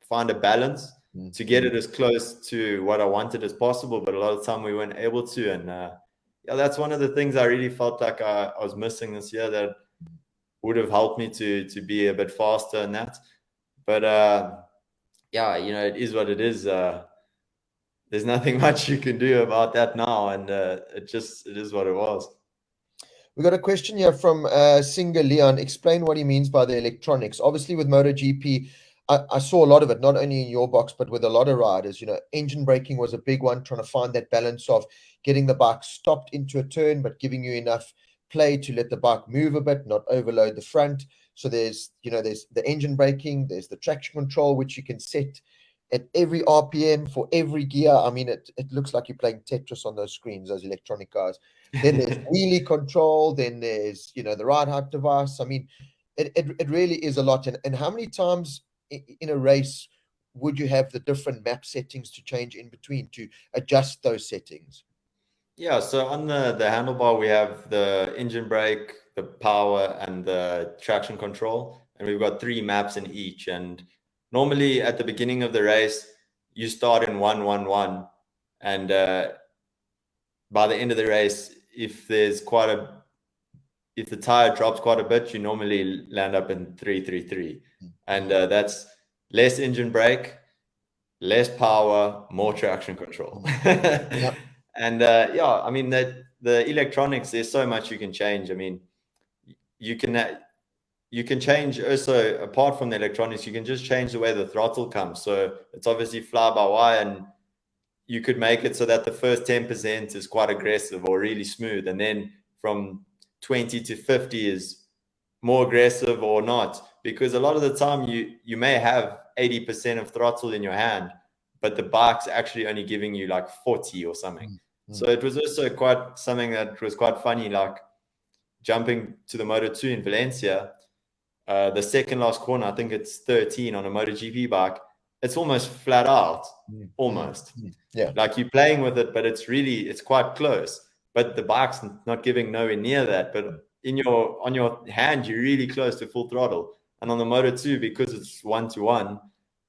find a balance to get it as close to what I wanted as possible. But a lot of the time we weren't able to. And that's one of the things I really felt like I was missing this year, that would have helped me to be a bit faster in that. But it is what it is. There's nothing much you can do about that now, and it is what it was. We got a question here from Singer Leon. Explain what he means by the electronics. Obviously, with MotoGP, I saw a lot of it, not only in your box, but with a lot of riders. Engine braking was a big one, trying to find that balance of getting the bike stopped into a turn, but giving you enough play to let the bike move a bit, not overload the front. So there's the engine braking, there's the traction control, which you can set at every RPM for every gear. I mean, it looks like you're playing Tetris on those screens, those electronic guys. Then there's wheelie control. Then there's, the ride height device. I mean, it really is a lot. And how many times in a race would you have the different map settings to change in between to adjust those settings? Yeah, so on the handlebar, we have the engine brake, the power, and the traction control. And we've got 3 maps in each. And normally at the beginning of the race, you start in 111. And by the end of the race, if the tire drops quite a bit, you normally land up in 333. And that's less engine brake, less power, more traction control. Yeah. And yeah, I mean, that the electronics, there's so much you can change. I mean, you can change also, apart from the electronics, you can just change the way the throttle comes. So it's obviously fly by wire, and you could make it so that the first 10% is quite aggressive or really smooth, and then from 20 to 50 is more aggressive or not. Because a lot of the time you may have 80% of throttle in your hand, but the bike's actually only giving you like 40 or something. So it was also quite something that was quite funny, like jumping to the Moto2 in Valencia, the second last corner, I think it's 13 on a MotoGP bike. It's almost flat out, almost. Yeah. Like you're playing with it, but it's quite close. But the bike's not giving nowhere near that. But on your hand, you're really close to full throttle. And on the Moto2, because it's 1-to-1,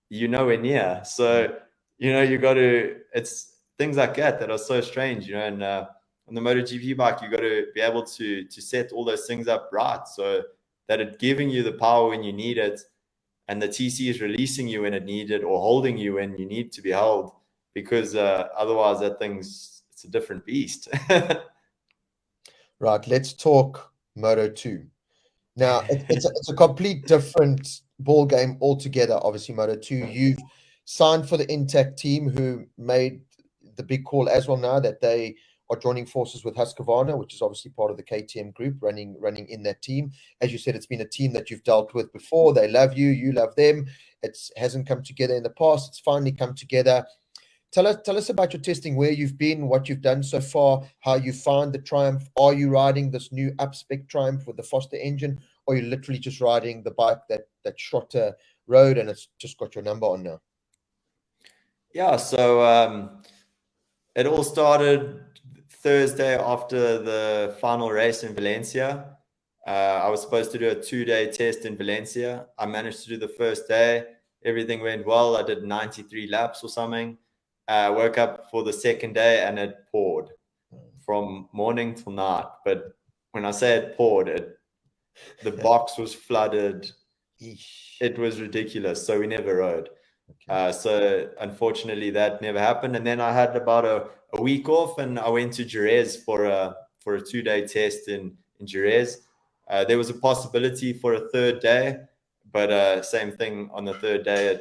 you're nowhere near. So, it's things like that are so strange, and on the MotoGP bike, you got to be able to set all those things up right, so that it's giving you the power when you need it, and the TC is releasing you when it needed, or holding you when you need to be held, because otherwise it's a different beast. Right. Let's talk Moto2. Now, it's a complete different ball game altogether. Obviously, Moto2, you've signed for the Intact team, who made the big call as well now that they are joining forces with Husqvarna, which is obviously part of the KTM group, running in that team. As you said, it's been a team that you've dealt with before. They love you, you love them. It hasn't come together in the past. It's finally come together. Tell us about your testing, where you've been, what you've done so far, how you found the Triumph. Are you riding this new up-spec Triumph with the Foster engine, or are you literally just riding the bike that Schrotter rode and it's just got your number on now? Yeah, so it all started Thursday after the final race in Valencia. I was supposed to do a 2-day test in Valencia. I managed to do the first day. Everything went well. I did 93 laps or something. Woke up for the second day and it poured from morning till night. But when I say it poured, the box was flooded. It was ridiculous. So we never rode. So unfortunately that never happened. And then I had about a week off, and I went to Jerez for a 2-day test in Jerez. There was a possibility for a third day, but same thing on the third day.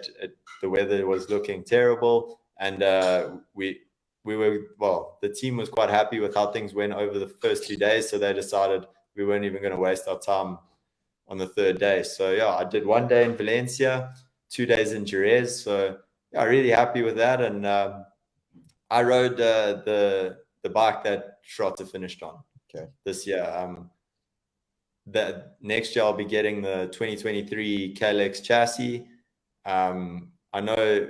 The weather was looking terrible, and we were, well, the team was quite happy with how things went over the first 2 days, so they decided we weren't even going to waste our time on the third day. So yeah, I did 1 day in Valencia, 2 days in Jerez. So yeah, really happy with that. And I rode the bike that Schrotter finished on this year. That next year I'll be getting the 2023 KLX chassis. I know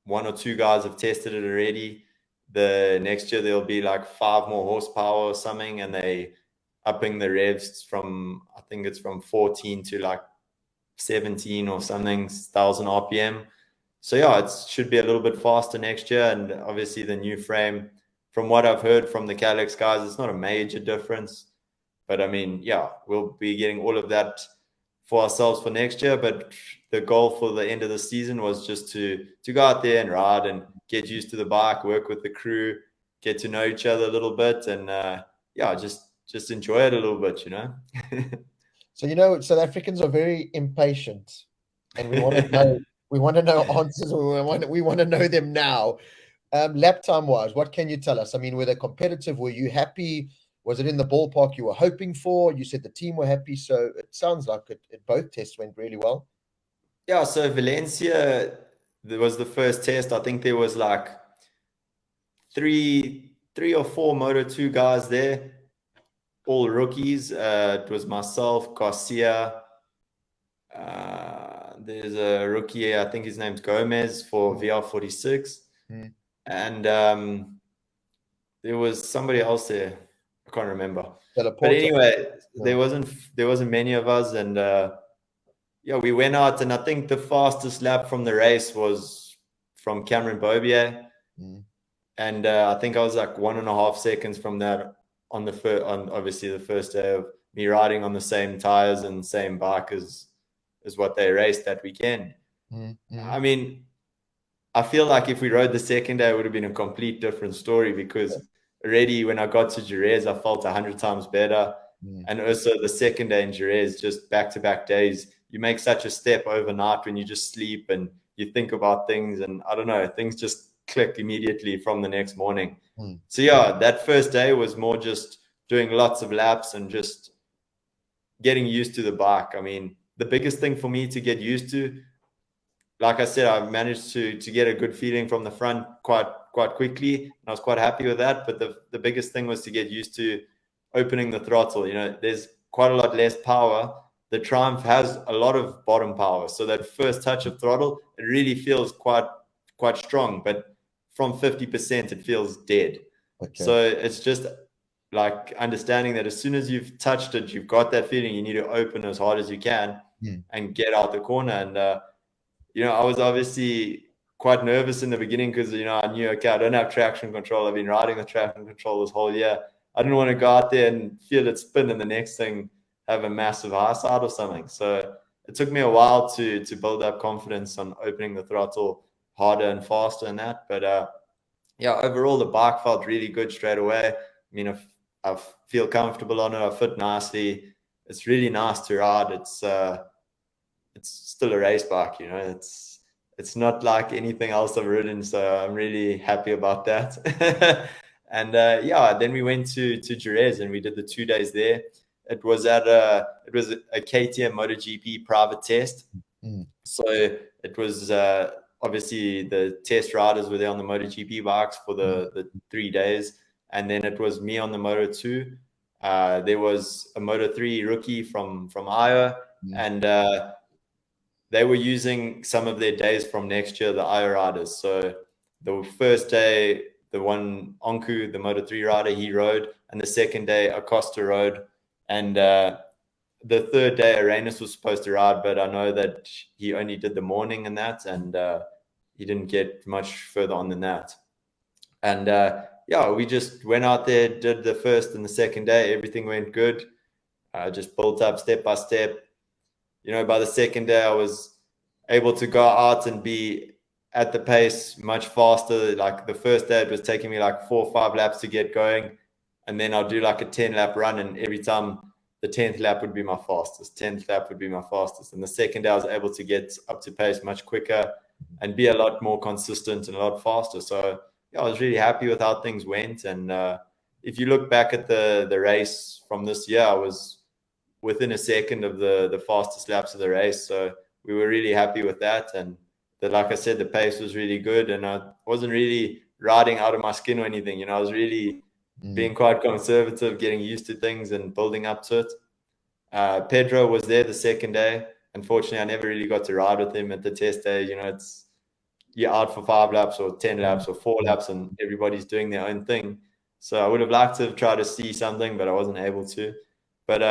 1 or 2 guys have tested it already. The next year there'll be like 5 more horsepower or something, and they upping the revs from, I think it's from 14 to like 17 or something thousand RPM. So yeah, it should be a little bit faster next year. And obviously the new frame, from what I've heard from the KLX guys, it's not a major difference. But I mean, yeah, we'll be getting all of that for ourselves for next year. But the goal for the end of the season was just to go out there and ride and get used to the bike, work with the crew, get to know each other a little bit, and yeah, just enjoy it a little bit, So, South Africans are very impatient, and we want to know answers. We want to know them now. Lap time wise, what can you tell us? I mean, were they competitive? Were you happy? Was it in the ballpark you were hoping for? You said the team were happy, so it sounds like both tests went really well. Yeah, so Valencia, there was the first test. I think there was like 3 or 4 Moto2 guys there, all rookies. It was myself, Garcia. There's a rookie, I think his name's Gomez for VR46. And there was somebody else there. I can't remember. But anyway, there wasn't many of us, and yeah, we went out, and I think the fastest lap from the race was from Cameron Bobier, and I think I was like 1.5 seconds from that on obviously the first day of me riding on the same tires and same bike as what they raced that weekend. I mean, I feel like if we rode the second day, it would have been a complete different story, because already when I got to Jerez, I felt 100 times better. And also the second day in Jerez, just back-to-back days, you make such a step overnight when you just sleep and you think about things, and I don't know, things just click immediately from the next morning. So yeah, that first day was more just doing lots of laps and just getting used to the bike. I mean, the biggest thing for me to get used to, like I said, I managed to get a good feeling from the front quite quickly, and I was quite happy with that. But the biggest thing was to get used to opening the throttle. You know, there's quite a lot less power. The Triumph has a lot of bottom power, so that first touch of throttle, it really feels quite strong. But from 50%, it feels dead. So it's just like understanding that as soon as you've touched it, you've got that feeling. You need to open as hard as you can and get out the corner. And you know, I was obviously quite nervous in the beginning because, you know, I knew, okay, I don't have traction control. I've been riding the traction control this whole year. I didn't want to go out there and feel it spin and the next thing have a massive high side or something. So it took me a while to build up confidence on opening the throttle harder and faster and that. But yeah, overall, the bike felt really good straight away. I mean, I feel comfortable on it. I fit nicely. It's really nice to ride. It's still a race bike, you know. It's not like anything else I've ridden, so I'm really happy about that. And yeah, then we went to Jerez and we did the 2 days there. It was a KTM MotoGP private test. So it was obviously the test riders were there on the MotoGP bikes for the 3 days, and then it was me on the Moto2. There was a Moto3 rookie from Iowa, and they were using some of their days from next year, the Iowa riders. So the first day, the one Onku, the Moto3 rider, he rode, and the second day Acosta rode, and the third day Arenas was supposed to ride, but I know that he only did the morning and that, and he didn't get much further on than that. And yeah, we just went out there, did the first and the second day. Everything went good. Just built up step by step. You know, by the second day, I was able to go out and be at the pace much faster. Like the first day, it was taking me like 4 or 5 laps to get going. And then I'll do like a 10-lap run. And every time the 10th lap would be my fastest. 10th lap would be my fastest. And the second day, I was able to get up to pace much quicker and be a lot more consistent and a lot faster. So yeah, I was really happy with how things went. And if you look back at the race from this year, I was within a second of the fastest laps of the race. So we were really happy with that. And like I said, the pace was really good, and I wasn't really riding out of my skin or anything. You know, I was really being quite conservative, getting used to things and building up to it. Pedro was there the second day. Unfortunately, I never really got to ride with him at the test day. You know, you're out for 5 laps or 10 laps or 4 laps and everybody's doing their own thing. So I would have liked to have tried to see something, but I wasn't able to. But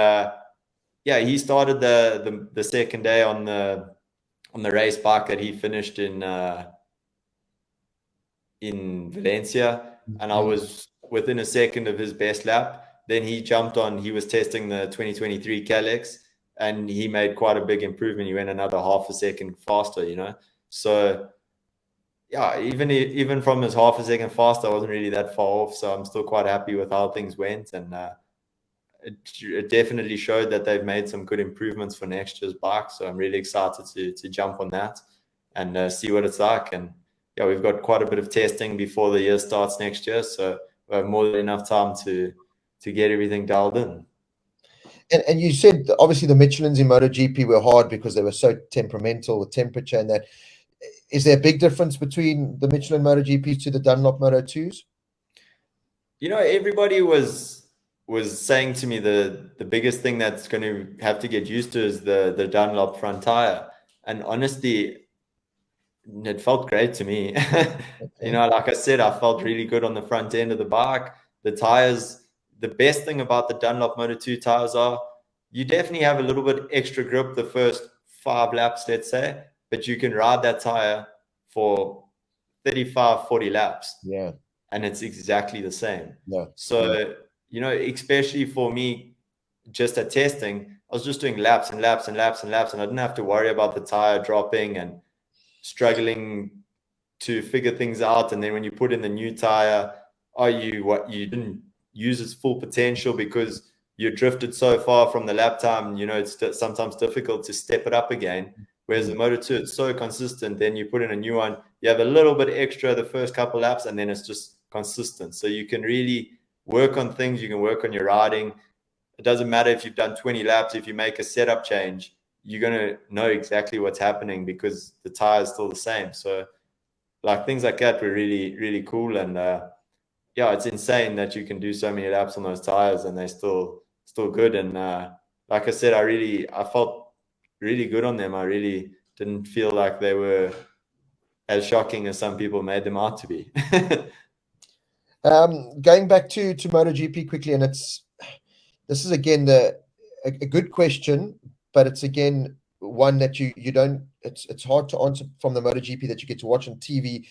yeah, he started the second day on the race bike that he finished in Valencia, and I was within a second of his best lap. Then he jumped on. He was testing the 2023 Calyx, and he made quite a big improvement. He went another half a second faster, you know. So yeah, even from his half a second faster, I wasn't really that far off. So I'm still quite happy with how things went, and it definitely showed that they've made some good improvements for next year's bike. So I'm really excited to jump on that and see what it's like. And yeah, we've got quite a bit of testing before the year starts next year, so we have more than enough time to get everything dialed in. And you said obviously the Michelins in MotoGP were hard because they were so temperamental with temperature and that. Is there a big difference between the Michelin MotoGPs to the Dunlop Moto2s? everybody was saying to me the biggest thing that's going to have to get used to is the Dunlop front tire. And honestly, it felt great to me. Okay. Like I said, I felt really good on the front end of the bike. The tires, the best thing about the Dunlop Moto 2 tires are you definitely have a little bit extra grip the first 5 laps, let's say, but you can ride that tire for 35, 40 laps Yeah. and it's exactly the same. Yeah. So, especially for me, just at testing, I was just doing laps and laps and laps and laps, and I didn't have to worry about the tire dropping and struggling to figure things out. And then when you put in the new tire, you didn't use its full potential because you drifted so far from the lap time. It's sometimes difficult to step it up again. Whereas the Moto 2, it's so consistent. Then you put in a new one, you have a little bit extra the first couple laps, and then it's just consistent. So you can really work on things. You can work on your riding. It doesn't matter if you've done 20 laps. If you make a setup change, you're going to know exactly what's happening because the tire is still the same. So like things like that were really, really cool. And yeah, it's insane that you can do so many laps on those tires and they're still good. And like I said, I felt really good on them. I really didn't feel like they were as shocking as some people made them out to be. Going back to MotoGP quickly, and this is again a good question, but it's again one that you don't. It's hard to answer from the MotoGP that you get to watch on TV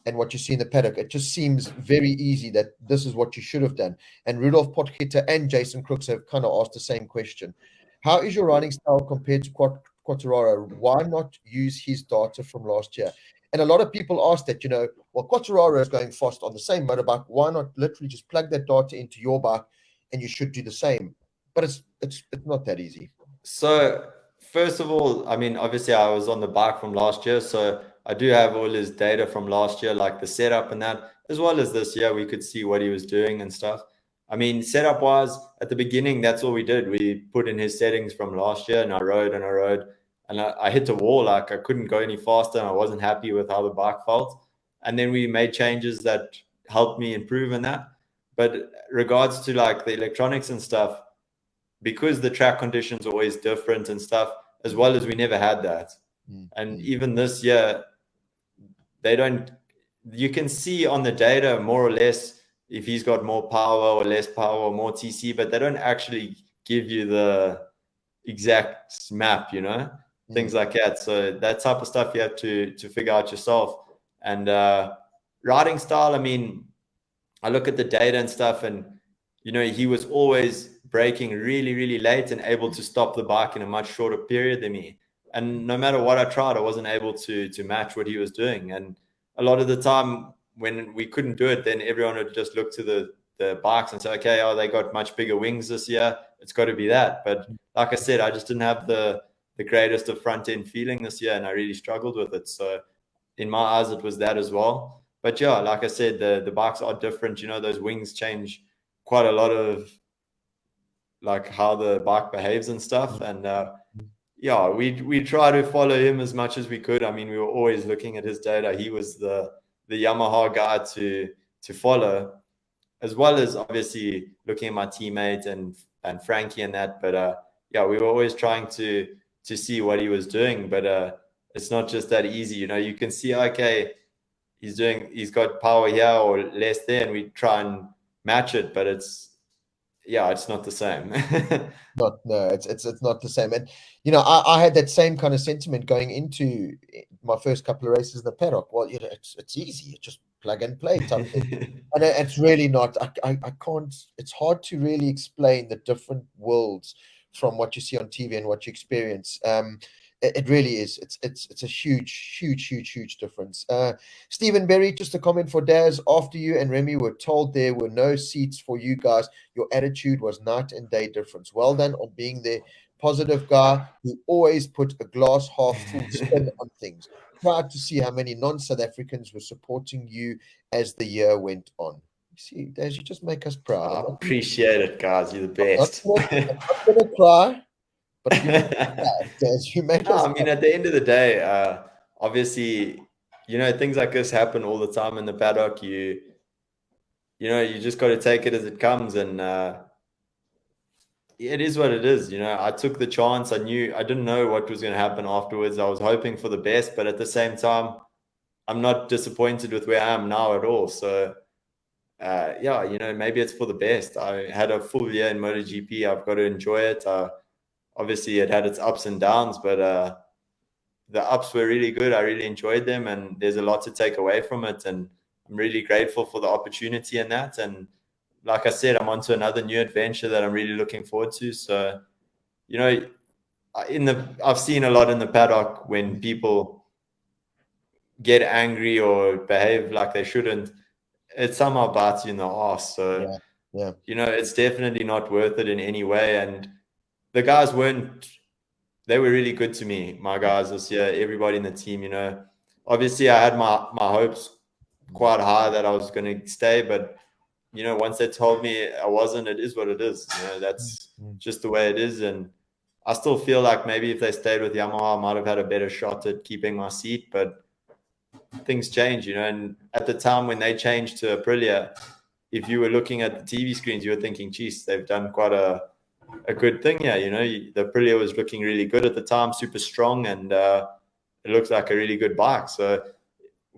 and what you see in the paddock. It just seems very easy that this is what you should have done. And Rudolf Potgieter and Jason Crooks have kind of asked the same question. How is your riding style compared to Quartararo? Why not use his data from last year? And a lot of people ask that, well, Quartararo is going fast on the same motorbike. Why not literally just plug that data into your bike and you should do the same? But it's not that easy. So first of all, I mean, obviously I was on the bike from last year, so I do have all his data from last year, like the setup and that, as well as this year, we could see what he was doing and stuff. I mean, setup wise, at the beginning, that's all we did. We put in his settings from last year and I rode and I rode and I hit a wall. Like I couldn't go any faster and I wasn't happy with how the bike felt. And then we made changes that helped me improve in that. But regards to like the electronics and stuff, because the track conditions are always different and stuff, as well as we never had that. And even this year, you can see on the data more or less if he's got more power or less power or more TC, but they don't actually give you the exact map, things like that. So that type of stuff you have to figure out yourself. And riding style, I mean, I look at the data and stuff, and he was always braking really, really late and able to stop the bike in a much shorter period than me. And no matter what I tried, I wasn't able to match what he was doing. And a lot of the time when we couldn't do it, then everyone would just look to the bikes and say, okay, they got much bigger wings this year. It's got to be that. But like I said, I just didn't have the greatest of front end feeling this year, and I really struggled with it. So in my eyes, it was that as well. But yeah, like I said, the bikes are different. Those wings change quite a lot of like how the bike behaves and stuff. And yeah, we try to follow him as much as we could. I mean, we were always looking at his data. He was the Yamaha guy to follow, as well as obviously looking at my teammate and Frankie and that. But yeah, we were always trying to see what he was doing. But it's not just that easy. You can see, okay, he's got power here or less there, and we try and match it, but it's not the same. No, it's not the same. And I had that same kind of sentiment going into my first couple of races in the paddock. Well, it's easy. It's just plug and play type thing. And it's really not. I can't. It's hard to really explain the different worlds from what you see on TV and what you experience. It really is. It's a huge difference. Stephen Berry, just a comment for Daz. After you and Remy were told there were no seats for you guys, your attitude was night and day difference. Well done on being the positive guy who always put a glass half full spin on things. Proud to see how many non-South Africans were supporting you as the year went on. You see, Daz, you just make us proud. I appreciate it, guys. You're the best. I'm not gonna cry. But you made us. I mean, at the end of the day, obviously, things like this happen all the time in the paddock. you just got to take it as it comes, and it is what it is. I took the chance. I didn't know what was going to happen afterwards. I was hoping for the best, but at the same time, I'm not disappointed with where I am now at all. So, yeah, maybe it's for the best. I had a full year in MotoGP. I've got to enjoy it. Obviously, it had its ups and downs, but the ups were really good. I really enjoyed them, and there's a lot to take away from it. And I'm really grateful for the opportunity in that. And like I said, I'm on to another new adventure that I'm really looking forward to. So, I've seen a lot in the paddock when people get angry or behave like they shouldn't, it somehow bites you in the ass. So, Yeah. it's definitely not worth it in any way. And the guys they were really good to me, my guys this year, everybody in the team. Obviously I had my hopes quite high that I was going to stay, but once they told me I wasn't, it is what it is. That's just the way it is. And I still feel like maybe if they stayed with Yamaha, I might have had a better shot at keeping my seat, but things change, and at the time when they changed to Aprilia, if you were looking at the TV screens, you were thinking, geez, they've done quite a good thing here. The Aprilia was looking really good at the time, super strong, and it looks like a really good bike. So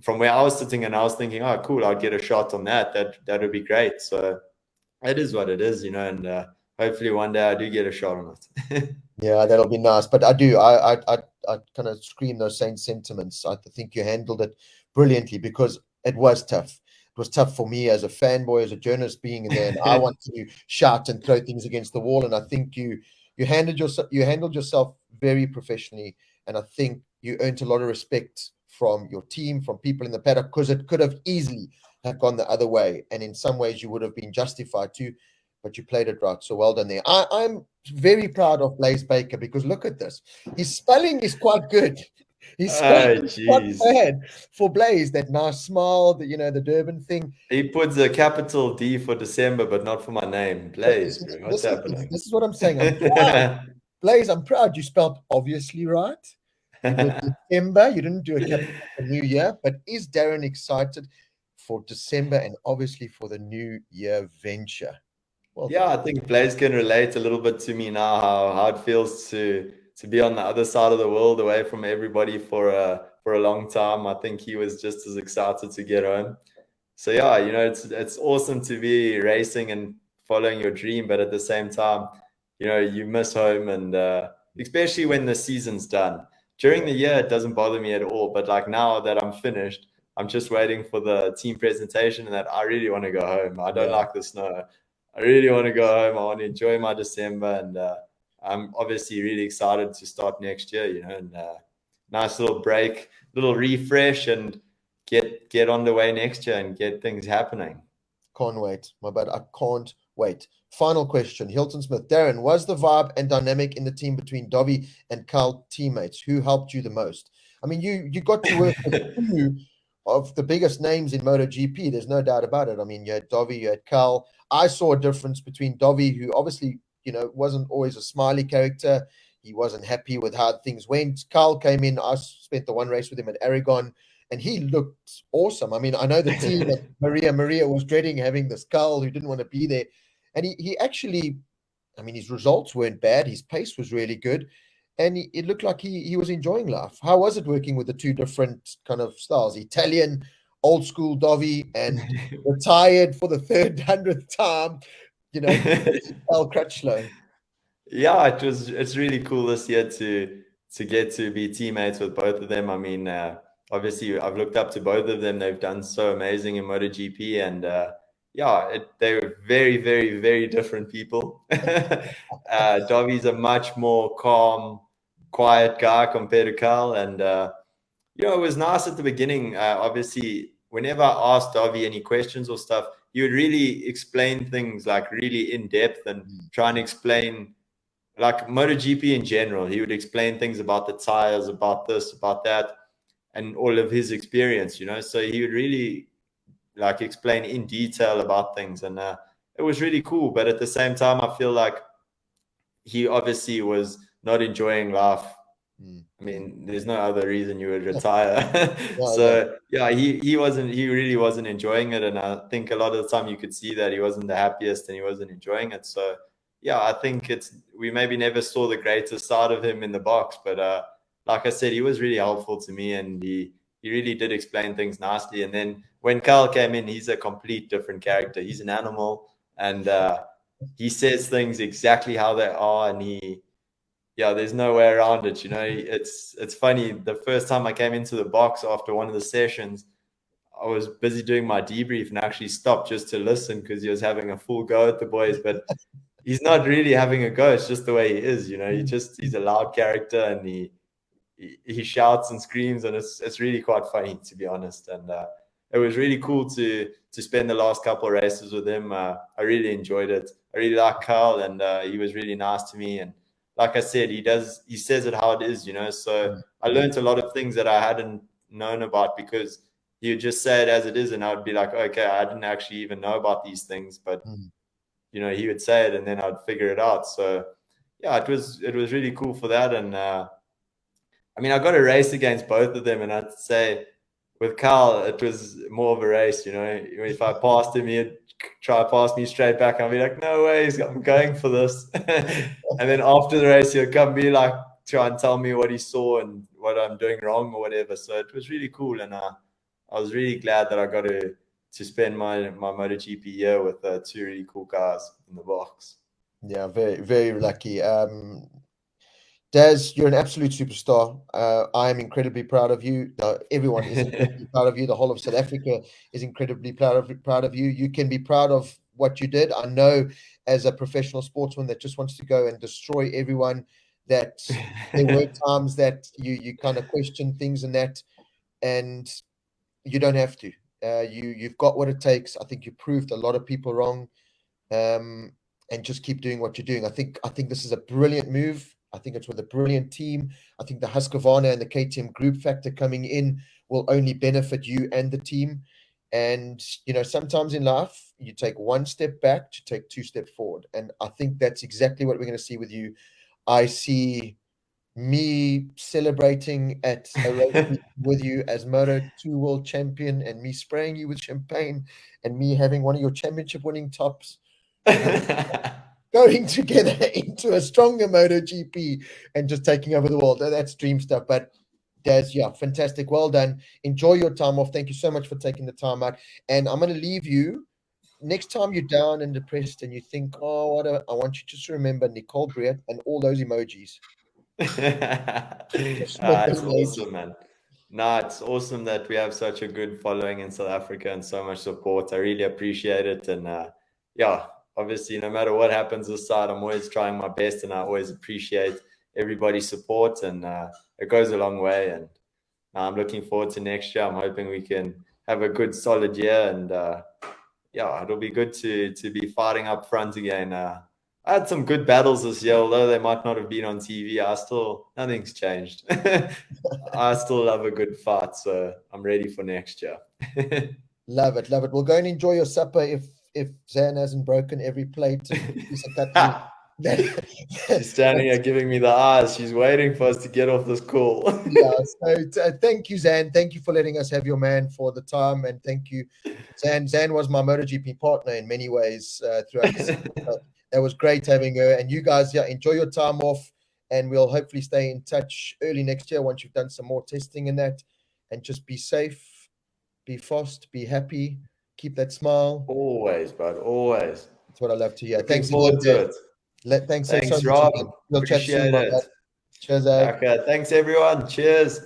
from where I was sitting, and I was thinking, oh, cool, I'd get a shot on that. That would be great. So it is what it is, and hopefully one day I do get a shot on it. Yeah, that'll be nice. But I kind of scream those same sentiments. I think you handled it brilliantly because it was tough. It was tough for me as a fanboy, as a journalist being in there, and I want to shout and throw things against the wall. And I think you handled yourself very professionally, and I think you earned a lot of respect from your team, from people in the paddock, because it could have easily have gone the other way, and in some ways you would have been justified to, but you played it right. So well done there. I'm very proud of Blaze Baker because look at this. His spelling is quite good. His spelling is quite bad for Blaze. That nice smile, the Darryn thing. He puts a capital D for December, but not for my name. Blaze, what's happening? This is what I'm saying. I'm proud. Blaze, I'm proud. You spelled obviously right. You did December. You didn't do a capital for New Year. But is Darryn excited for December and obviously for the New Year venture? Well, yeah, I think Blaze can relate a little bit to me now, how it feels to be on the other side of the world, away from everybody for a long time. I think he was just as excited to get home. So yeah, it's awesome to be racing and following your dream, but at the same time, you miss home, and especially when the season's done. During the year, it doesn't bother me at all, but like now that I'm finished, I'm just waiting for the team presentation, and that I really want to go home. I don't like the snow. I really want to go home. I want to enjoy my December, and I'm obviously really excited to start next year, and nice little break, little refresh, and get on the way next year and get things happening. Can't wait. My bad. I can't wait. Final question. Hilton Smith. Darryn, was the vibe and dynamic in the team between Dovi and Carl teammates? Who helped you the most? I mean, you got to work with two of the biggest names in MotoGP. There's no doubt about it. I mean, you had Dovi, you had Carl. I saw a difference between Dovi, who obviously, wasn't always a smiley character. He wasn't happy with how things went. Carl came in. I spent the one race with him at Aragon, and he looked awesome. I mean, I know the team that Maria was dreading having this Carl who didn't want to be there. And he actually, I mean, his results weren't bad. His pace was really good. And it looked like he was enjoying life. How was it working with the two different kind of styles? Italian, old school Dovi, and retired for the 300th time, Al Crutchlow. Yeah, it's really cool this year to get to be teammates with both of them. I mean, obviously I've looked up to both of them. They've done so amazing in MotoGP, and they were very, very, very different people. Dovi's a much more calm, quiet guy compared to Carl, and it was nice at the beginning. Obviously, whenever I asked Dovi any questions or stuff, he would really explain things like really in depth and try and explain like MotoGP in general. He would explain things about the tires, about this, about that, and all of his experience, So he would really like explain in detail about things, and it was really cool. But at the same time, I feel like he obviously was not enjoying life I mean, there's no other reason you would retire. Yeah. So yeah, he really wasn't enjoying it, and I think a lot of the time you could see that he wasn't the happiest and he wasn't enjoying it. So yeah, I think we maybe never saw the greatest side of him in the box, but like I said, he was really helpful to me, and he really did explain things nicely. And then when Carl came in, he's a complete different character. He's an animal, and he says things exactly how they are, and yeah, there's no way around it. You know, it's funny. The first time I came into the box after one of the sessions, I was busy doing my debrief and actually stopped just to listen because he was having a full go at the boys. But he's not really having a go. It's just the way he is. You know, he's a loud character, and he shouts and screams, and it's really quite funny, to be honest. And it was really cool to spend the last couple of races with him. I really enjoyed it. I really like Carl, and he was really nice to me. And like I said, he says it how it is, you know. So I learned a lot of things that I hadn't known about, because he would just say it as it is, and I would be like, okay, I didn't actually even know about these things, but you know, he would say it, and then I'd figure it out. So yeah, it was really cool for that. And I mean, I got a race against both of them, and I'd say with Carl, it was more of a race. You know, if I passed him, he'd try to pass me straight back. I'd be like, no ways, I'm going for this. And then after the race, he'll come be like, try and tell me what he saw and what I'm doing wrong or whatever. So it was really cool, and I was really glad that I got to spend my MotoGP year with two really cool guys in the box. Yeah, very, very lucky. Daz, you're an absolute superstar. I am incredibly proud of you. Everyone is incredibly proud of you. The whole of South Africa is incredibly proud of you. You can be proud of what you did. I know, as a professional sportsman that just wants to go and destroy everyone, that there were times that you kind of question things and you don't have to. You've got what it takes. I think you proved a lot of people wrong, and just keep doing what you're doing. I think this is a brilliant move. I think it's with a brilliant team. I think the Husqvarna and the KTM group factor coming in will only benefit you and the team. And you know, sometimes in life you take one step back to take two steps forward, and I think that's exactly what we're going to see with you. I see me celebrating at a race with you as Moto2 world champion, and me spraying you with champagne, and me having one of your championship winning tops, and going together into a stronger MotoGP and just taking over the world. That's dream stuff. But Daz, yeah, fantastic. Well done. Enjoy your time off. Thank you so much for taking the time out. And I'm going to leave you. Next time you're down and depressed and you think, oh, I want you just to remember Nicole Briet and all those emojis. It's awesome, man. No, it's awesome that we have such a good following in South Africa and so much support. I really appreciate it. And yeah, obviously, no matter what happens this side, I'm always trying my best, and I always appreciate everybody's support, and it goes a long way. And I'm looking forward to next year. I'm hoping we can have a good, solid year, and yeah, it'll be good to be fighting up front again. I had some good battles this year, although they might not have been on TV. Nothing's changed. I still love a good fight, so I'm ready for next year. Love it, love it. We'll go and enjoy your supper if Zan hasn't broken every plate and piece of cutlery. She's standing there giving me the eyes. She's waiting for us to get off this call. Yeah, so thank you, Zan. Thank you for letting us have your man for the time, and thank you, Zan. Zan was my MotoGP partner in many ways throughout the season. That was great having her. And you guys, yeah, enjoy your time off, and we'll hopefully stay in touch early next year once you've done some more testing in that. And just be safe, be fast, be happy, keep that smile. Always, bud. Always. That's what I love to hear. Looking Thanks forward to it. Thanks Thanks, so much. Rob. We'll chat soon, my man. Cheers, Okay, thanks everyone. Cheers.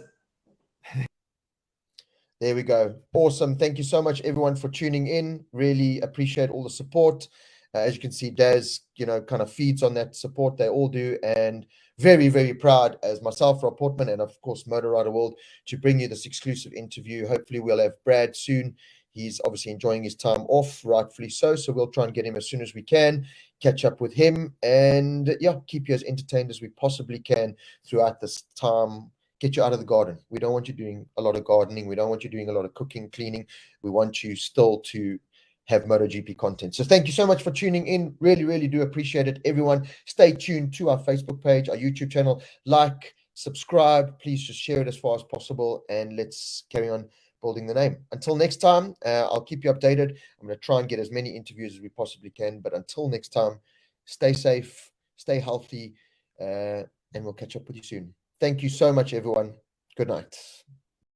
There we go. Awesome. Thank you so much, everyone, for tuning in. Really appreciate all the support. As you can see, Daz, kind of feeds on that support. They all do. And very, very proud as myself, Rob Portman, and of course, Motor Rider World, to bring you this exclusive interview. Hopefully, we'll have Brad soon. He's obviously enjoying his time off, rightfully so. So we'll try and get him as soon as we can, catch up with him, and yeah, keep you as entertained as we possibly can throughout this time. Get you out of the garden. We don't want you doing a lot of gardening. We don't want you doing a lot of cooking, cleaning. We want you still to have MotoGP content. So thank you so much for tuning in. Really, really do appreciate it. Everyone, stay tuned to our Facebook page, our YouTube channel. Like, subscribe. Please just share it as far as possible, and let's carry on building the name. Until next time, I'll keep you updated. I'm going to try and get as many interviews as we possibly can. But until next time, stay safe, stay healthy, and we'll catch up with you soon. Thank you so much, everyone. Good night.